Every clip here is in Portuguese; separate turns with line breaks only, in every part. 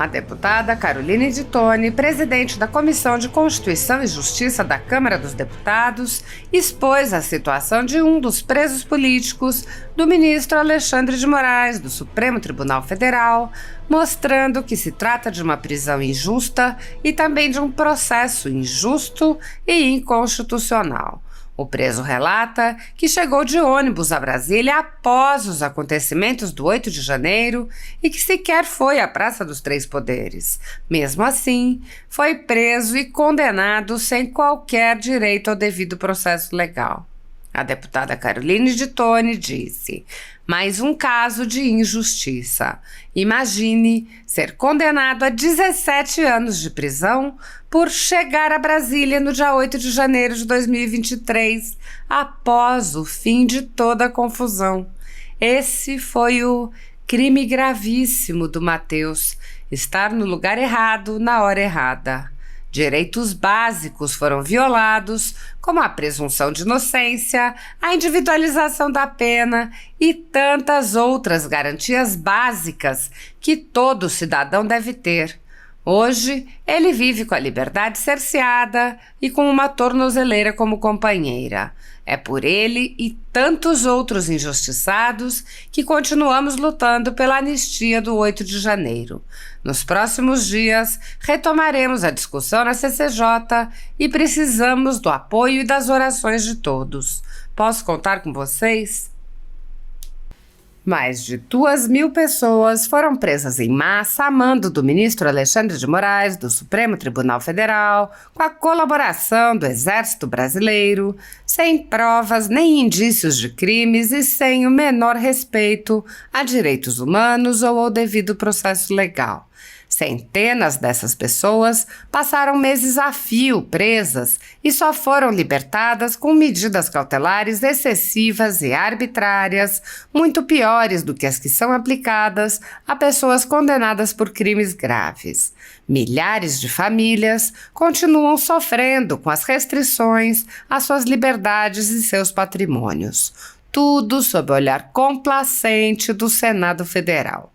A deputada Caroline de Toni, presidente da Comissão de Constituição e Justiça da Câmara dos Deputados, expôs a situação de um dos presos políticos do ministro Alexandre de Moraes, do Supremo Tribunal Federal, mostrando que se trata de uma prisão injusta e também de um processo injusto e inconstitucional. O preso relata que chegou de ônibus a Brasília após os acontecimentos do 8 de janeiro e que sequer foi à Praça dos Três Poderes. Mesmo assim, foi preso e condenado sem qualquer direito ao devido processo legal. A deputada Caroline de Toni disse: mais um caso de injustiça. Imagine ser condenado a 17 anos de prisão por chegar a Brasília no dia 8 de janeiro de 2023, após o fim de toda a confusão. Esse foi o crime gravíssimo do Matheus, estar no lugar errado, na hora errada. Direitos básicos foram violados, como a presunção de inocência, a individualização da pena e tantas outras garantias básicas que todo cidadão deve ter. Hoje, ele vive com a liberdade cerceada e com uma tornozeleira como companheira. É por ele e tantos outros injustiçados que continuamos lutando pela anistia do 8 de janeiro. Nos próximos dias, retomaremos a discussão na CCJ e precisamos do apoio e das orações de todos. Posso contar com vocês? Mais de 2.000 pessoas foram presas em massa a mando do ministro Alexandre de Moraes, do Supremo Tribunal Federal, com a colaboração do Exército Brasileiro, sem provas nem indícios de crimes e sem o menor respeito a direitos humanos ou ao devido processo legal. Centenas dessas pessoas passaram meses a fio presas e só foram libertadas com medidas cautelares excessivas e arbitrárias, muito piores do que as que são aplicadas a pessoas condenadas por crimes graves. Milhares de famílias continuam sofrendo com as restrições às suas liberdades e seus patrimônios. Tudo sob o olhar complacente do Senado Federal.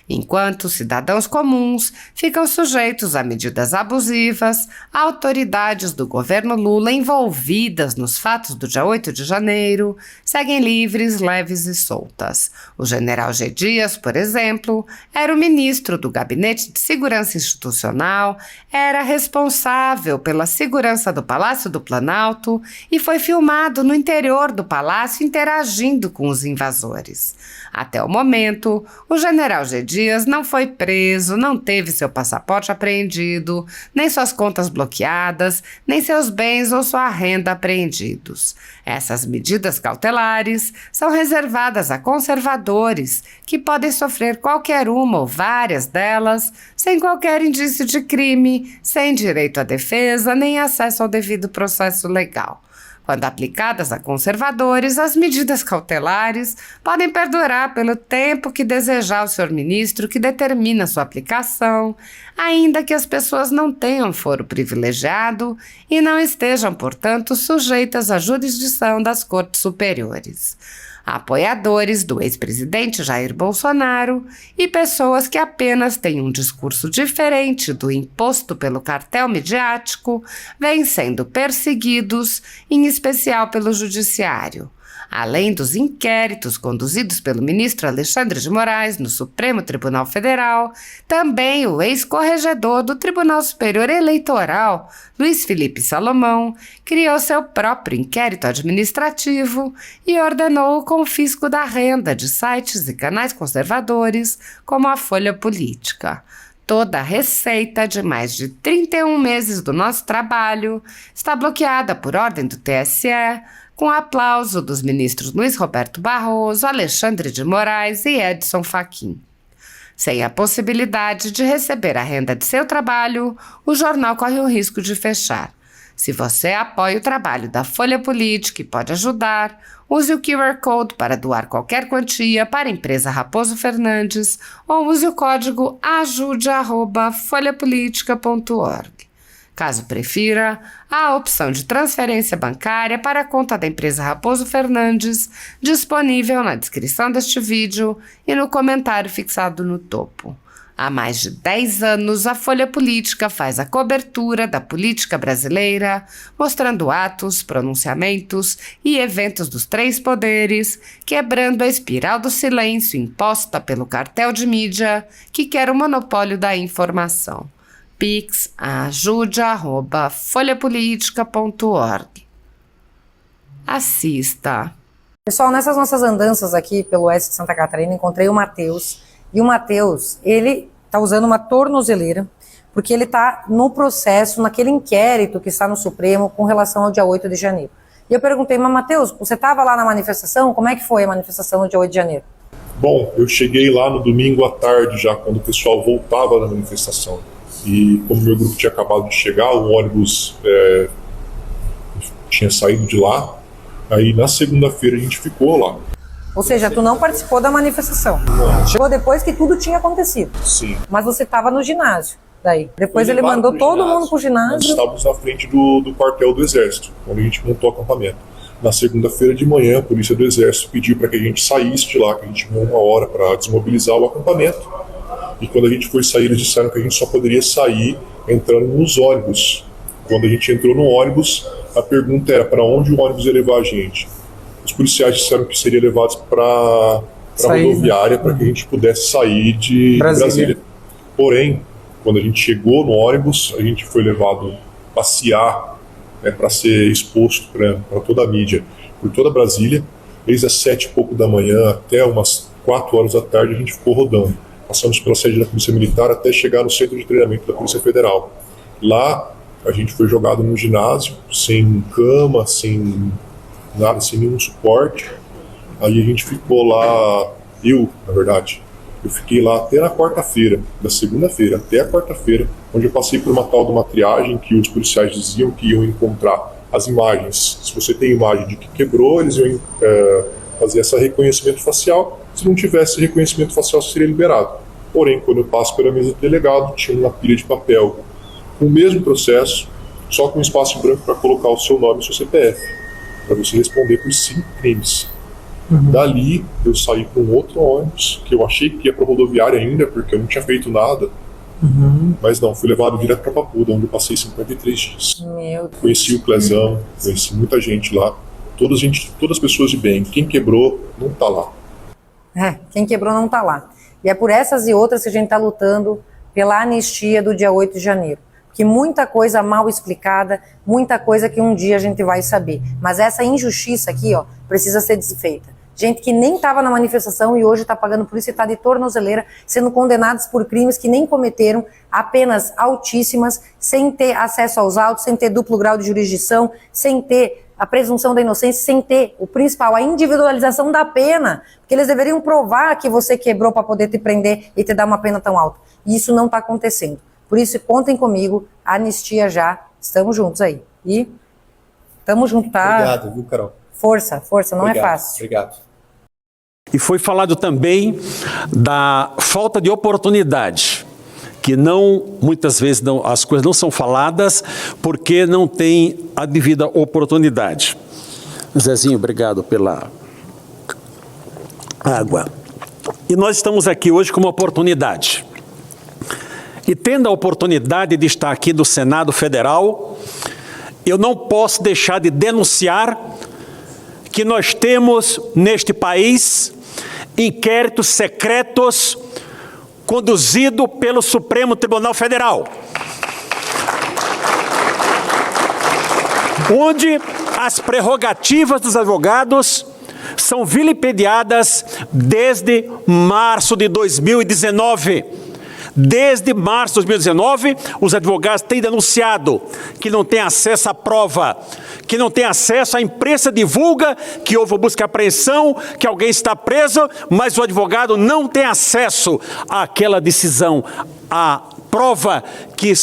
Enquanto cidadãos comuns ficam sujeitos a medidas abusivas, autoridades do governo Lula envolvidas nos fatos do dia 8 de janeiro seguem livres, leves e soltas. O general G. Dias, por exemplo, era o ministro do Gabinete de Segurança Institucional, era responsável pela segurança do Palácio do Planalto e foi filmado no interior do palácio interagindo com os invasores. Até o momento, o general G. Dias não foi preso, não teve seu passaporte apreendido, nem suas contas bloqueadas, nem seus bens ou sua renda apreendidos. Essas medidas cautelares são reservadas a conservadores, que podem sofrer qualquer uma ou várias delas, sem qualquer indício de crime, sem direito à defesa, nem acesso ao devido processo legal. Quando aplicadas a conservadores, as medidas cautelares podem perdurar pelo tempo que desejar o senhor ministro que determina sua aplicação, ainda que as pessoas não tenham foro privilegiado e não estejam, portanto, sujeitas à jurisdição das cortes superiores. Apoiadores do ex-presidente Jair Bolsonaro e pessoas que apenas têm um discurso diferente do imposto pelo cartel midiático vêm sendo perseguidos, em especial pelo judiciário. Além dos inquéritos conduzidos pelo ministro Alexandre de Moraes no Supremo Tribunal Federal, também o ex-corregedor do Tribunal Superior Eleitoral, Luiz Felipe Salomão, criou seu próprio inquérito administrativo e ordenou o confisco da renda de sites e canais conservadores, como a Folha Política. Toda a receita de mais de 31 meses do nosso trabalho está bloqueada por ordem do TSE, com aplauso dos ministros Luiz Roberto Barroso, Alexandre de Moraes e Edson Fachin. Sem a possibilidade de receber a renda de seu trabalho, o jornal corre o risco de fechar. Se você apoia o trabalho da Folha Política e pode ajudar, use o QR Code para doar qualquer quantia para a empresa Raposo Fernandes ou use o código ajude@folhapolitica.org. Caso prefira, há a opção de transferência bancária para a conta da empresa Raposo Fernandes, disponível na descrição deste vídeo e no comentário fixado no topo. Há mais de 10 anos, a Folha Política faz a cobertura da política brasileira, mostrando atos, pronunciamentos e eventos dos três poderes, quebrando a espiral do silêncio imposta pelo cartel de mídia que quer o monopólio da informação. Pix ajude@folhapolitica.org. Assista.
Pessoal, nessas nossas andanças aqui pelo oeste de Santa Catarina, encontrei o Matheus. E o Matheus, ele está usando uma tornozeleira, porque ele está no processo, naquele inquérito que está no Supremo com relação ao dia 8 de janeiro. E eu perguntei, mas Matheus, você estava lá na manifestação? Como é que foi a manifestação no dia 8 de janeiro?
Bom, eu cheguei lá no domingo à tarde já, quando o pessoal voltava da manifestação. E como meu grupo tinha acabado de chegar, o ônibus tinha saído de lá. Aí na segunda-feira a gente ficou lá.
Ou seja, tu não participou da manifestação.
Não.
Chegou depois que tudo tinha acontecido.
Sim.
Mas você estava no ginásio. Daí. Depois ele mandou todo mundo pro ginásio.
Nós estávamos na frente do quartel do Exército, onde a gente montou o acampamento. Na segunda-feira de manhã, a polícia do Exército pediu para que a gente saísse de lá, que a gente tinha 1 hora para desmobilizar o acampamento. E quando a gente foi sair, eles disseram que a gente só poderia sair entrando nos ônibus. Quando a gente entrou no ônibus, a pergunta era para onde o ônibus ia levar a gente. Os policiais disseram que seria levados para a rodoviária para que a gente pudesse sair de Brasília. Porém, quando a gente chegou no ônibus, a gente foi levado passear, para ser exposto para toda a mídia por toda Brasília. Desde as 7 e pouco da manhã até umas 4 horas da tarde a gente ficou rodando. Passamos pela sede da Polícia Militar até chegar no centro de treinamento da Polícia Federal. Lá a gente foi jogado no ginásio, sem cama, sem nada, sem nenhum suporte. Aí a gente ficou lá, eu fiquei lá até na quarta-feira, da segunda-feira até a quarta-feira, onde eu passei por uma tal de uma triagem que os policiais diziam que iam encontrar as imagens. Se você tem imagem de que quebrou, eles iam fazer esse reconhecimento facial. Se não tivesse reconhecimento facial, seria liberado. Porém, quando eu passo pela mesa do delegado, tinha uma pilha de papel com o mesmo processo, só com um espaço branco para colocar o seu nome e o seu CPF, para você responder por 5 crimes. Dali, eu saí com um outro ônibus, que eu achei que ia para a rodoviária ainda, porque eu não tinha feito nada. Mas não, fui levado direto para Papuda, onde eu passei 53 dias. Conheci o Clezão, conheci muita gente lá, todas as pessoas de bem. Quem quebrou não está lá.
Quem quebrou não está lá. E é por essas e outras que a gente está lutando pela anistia do dia 8 de janeiro. Que muita coisa mal explicada, muita coisa que um dia a gente vai saber. Mas essa injustiça aqui, precisa ser desfeita. Gente que nem estava na manifestação e hoje está pagando por isso e está de tornozeleira, sendo condenados por crimes que nem cometeram, apenas altíssimas, sem ter acesso aos autos, sem ter duplo grau de jurisdição, sem ter a presunção da inocência, sem ter o principal, a individualização da pena. Porque eles deveriam provar que você quebrou para poder te prender e te dar uma pena tão alta. E isso não está acontecendo. Por isso, contem comigo, anistia já, estamos juntos aí. E estamos juntos, tá?
Obrigado, viu, Carol?
Força, não
Obrigado,
é fácil.
Obrigado.
E foi falado também da falta de oportunidade, que muitas vezes as coisas não são faladas porque não tem a devida oportunidade. Zezinho, obrigado pela água. E nós estamos aqui hoje com uma oportunidade. E tendo a oportunidade de estar aqui do Senado Federal, eu não posso deixar de denunciar que nós temos neste país inquéritos secretos conduzidos pelo Supremo Tribunal Federal, onde as prerrogativas dos advogados são vilipendiadas desde março de 2019. Desde março de 2019, os advogados têm denunciado que não tem acesso à prova, que não tem acesso, a imprensa divulga que houve busca e apreensão, que alguém está preso, mas o advogado não tem acesso àquela decisão, à prova que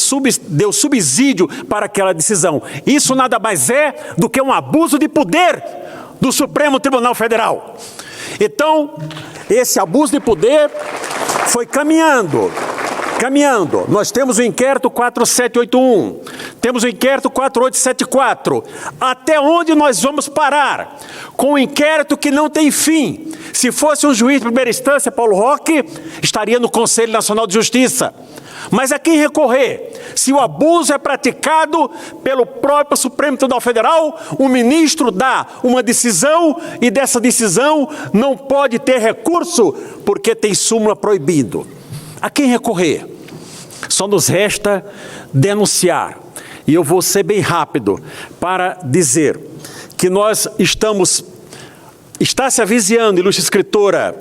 deu subsídio para aquela decisão. Isso nada mais é do que um abuso de poder do Supremo Tribunal Federal. Então, esse abuso de poder foi caminhando. Nós temos o inquérito 4781, temos o inquérito 4874. Até onde nós vamos parar? Com um inquérito que não tem fim. Se fosse um juiz de primeira instância, Paulo Roque, estaria no Conselho Nacional de Justiça. Mas a quem recorrer? Se o abuso é praticado pelo próprio Supremo Tribunal Federal, o ministro dá uma decisão e dessa decisão não pode ter recurso porque tem súmula proibido. A quem recorrer? Só nos resta denunciar. E eu vou ser bem rápido para dizer que nós está se avizinhando, ilustre escritora,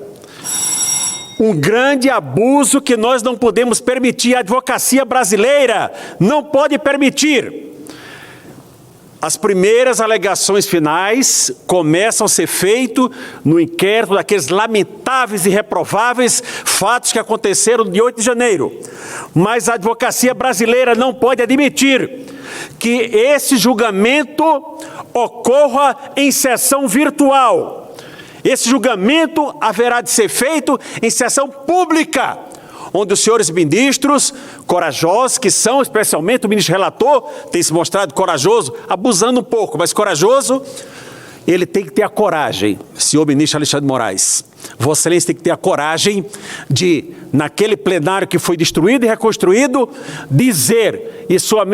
um grande abuso que nós não podemos permitir. A advocacia brasileira não pode permitir. As primeiras alegações finais começam a ser feitas no inquérito daqueles lamentáveis e reprováveis fatos que aconteceram no dia 8 de janeiro. Mas a advocacia brasileira não pode admitir que esse julgamento ocorra em sessão virtual. Esse julgamento haverá de ser feito em sessão pública, onde os senhores ministros corajosos, que são especialmente o ministro relator, tem se mostrado corajoso, abusando um pouco, mas corajoso, ele tem que ter a coragem, senhor ministro Alexandre de Moraes, Vossa Excelência tem que ter a coragem de, naquele plenário que foi destruído e reconstruído, dizer, e sua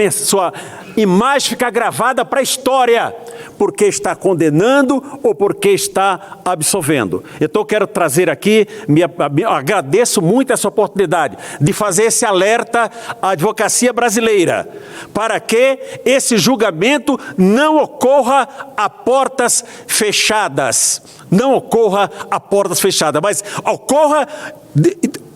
imagem ficar gravada para a história, porque está condenando ou porque está absolvendo. Então eu quero trazer aqui, agradeço muito essa oportunidade de fazer esse alerta à advocacia brasileira, para que esse julgamento não ocorra a portas fechadas. Não ocorra a portas fechadas, mas ocorra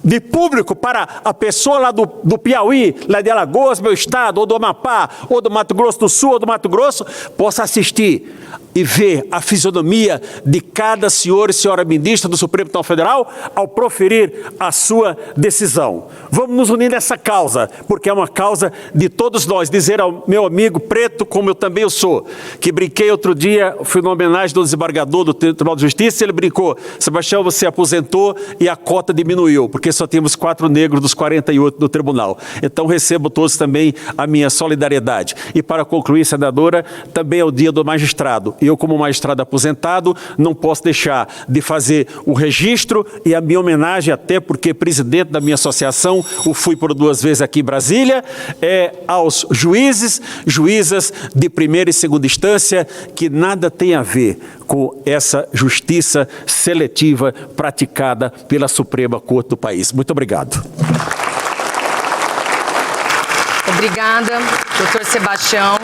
de público para a pessoa lá do Piauí, lá de Alagoas, meu estado, ou do Amapá, ou do Mato Grosso do Sul, ou do Mato Grosso, possa assistir e ver a fisionomia de cada senhor e senhora ministra do Supremo Tribunal Federal ao proferir a sua decisão. Vamos nos unir nessa causa, porque é uma causa de todos nós. Dizer ao meu amigo preto, como eu também sou, que brinquei outro dia, fui numa homenagem do desembargador do Tribunal de Justiça, e ele brincou: Sebastião, você aposentou e a cota diminuiu, porque só temos 4 negros dos 48 do tribunal. Então recebo todos também a minha solidariedade. E para concluir, senadora, também é o dia do magistrado. Eu, como magistrado aposentado, não posso deixar de fazer o registro e a minha homenagem, até porque presidente da minha associação, o fui por 2 vezes aqui em Brasília, aos juízes, juízas de primeira e segunda instância, que nada tem a ver com essa justiça seletiva praticada pela Suprema Corte do país. Muito obrigado.
Obrigada, doutor Sebastião.